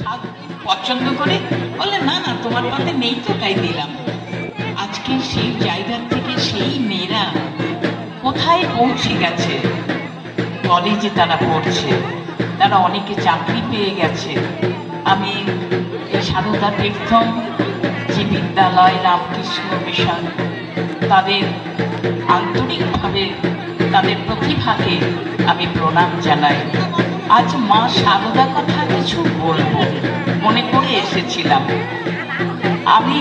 শাক পছন্দ করে বলে, না না তোমার পাতে নেই তো তাই দিলাম। আজকে সেই জায়গা থেকে সেই মেয়েরা কোথায় পৌঁছে গেছে। কলেজে তারা পড়ছে, তারা অনেকে চাকরি পেয়ে গেছে। আমি এই সারদা তীর্থম যে বিদ্যালয়, রামকৃষ্ণ মিশন, তাদের আন্তরিকভাবে তাদের প্রতিভাকে আমি প্রণাম জানাই। আজ মা সারদা কথা কিছু বলবো মনে করে এসেছিলাম। আমি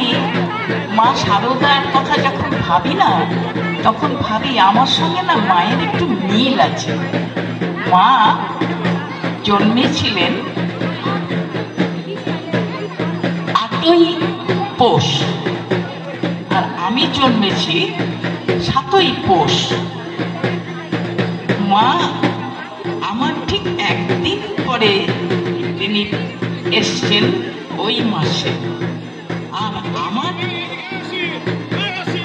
মা সারদার কথা যখন ভাবি না, তখন ভাবি আমার সঙ্গে না মায়ের একটু মিল আছে। মা জন্মেছিলেন 8ই পৌষ, আর আমি জন্মেছি 7ই পৌষ। মা আমার ঠিক একদিন পরে তিনি এসছেন ওই মাসে। আর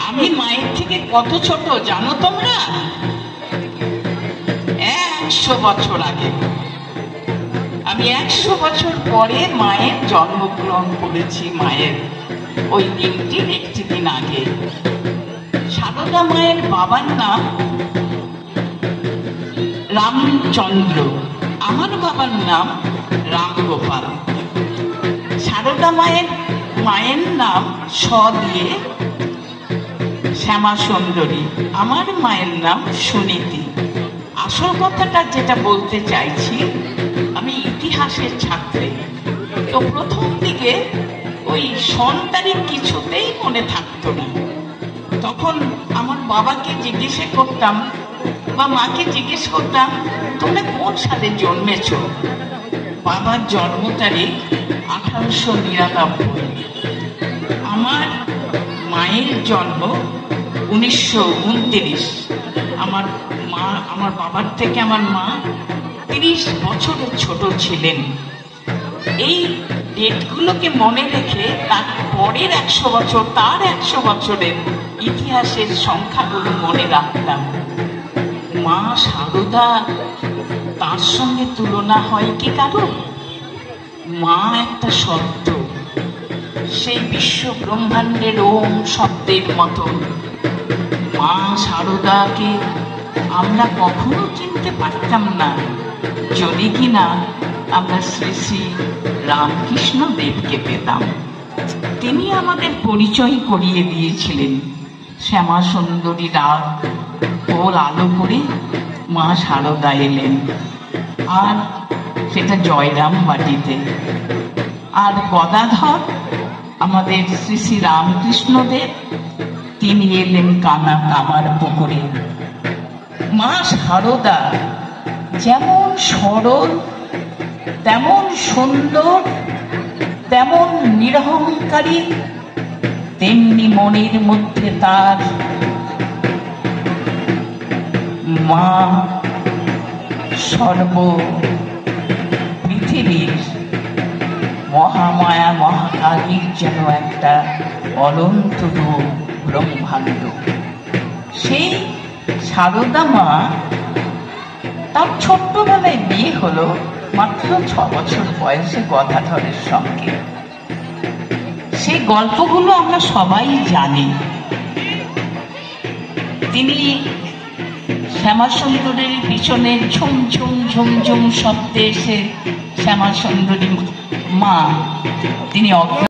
আমি মায়ের থেকে কত ছোট জানো তোমরা? 100 বছর আগে। আমি 100 বছর পরে মায়ের জন্মগ্রহণ করেছি। মায়ের ওই দিনটির একটি দিন আগে। সারদা মায়ের বাবার নাম রামচন্দ্র, আমার বাবার নাম রামগোপাল। সারদা মায়ের নাম স দিয়ে শ্যামা সুন্দরী, আমার মায়ের নাম সুনীতি। আসল কথাটা যেটা বলতে চাইছি, আমি ইতিহাসের ছাত্রী, তো প্রথম দিকে ওই সন তারিখ কিছুতেই মনে থাকতো না। তখন আমার বাবাকে জিজ্ঞেস করতাম বা মাকে জিজ্ঞেস করতাম, তোমরা কোন সালে জন্মেছ? বাবার জন্ম তারিখ 1899। আমার মায়ের জন্ম 1929। আমার বাবার থেকে আমার মা 30 বছরের ছোট ছিলেন। এই ডেটগুলোকে মনে রেখে তার পরের 100 বছর, তার 100 বছরের ইতিহাসের সংখ্যাগুলো মনে রাখতাম। মা সারদা, তার সঙ্গে তুলনা হয় কি কারো? মা একটা শব্দ, সেই বিশ্ব ব্রহ্মাণ্ডের ওম শব্দের মতো। মা সারদাকে আমরা কখনো চিনতে পারতাম না, যদি কিনা আমরা শ্রী শ্রী রামকৃষ্ণ দেবকে পেতাম। তিনি আমাদের পরিচয় করিয়ে দিয়েছিলেন। শ্যামা সুন্দরী রাত ওর আলো করে মা সারদা এলেন, আর সেটা জয়রাম বাটিতে। আর গদাধর আমাদের শ্রী শ্রী রামকৃষ্ণদেব, তিনি এলেন কানা কামার পুকুরে। মা সারদা যেমন সরল, তেমন সুন্দর, তেমন নিরহংকারী, তেমনি মনের মধ্যে তার মা সর্ব পৃথিবীর মহামায়া মহাকালীর যেন একটা অনন্ত রূপ, ব্রহ্মাণ্ড। সেই সারদা মা, তার ছোট্টবেলায় বিয়ে হলো মাত্র 6 বছর বয়সে গদাধরের সঙ্গে। সেই গল্পগুলো আমরা সবাই জানি। তিনি শ্যামা সুন্দরীর পিছনে ঝুম ঝুম ঝুম ঝুম শব্দে এসে শ্যামা সুন্দরী মা তিনি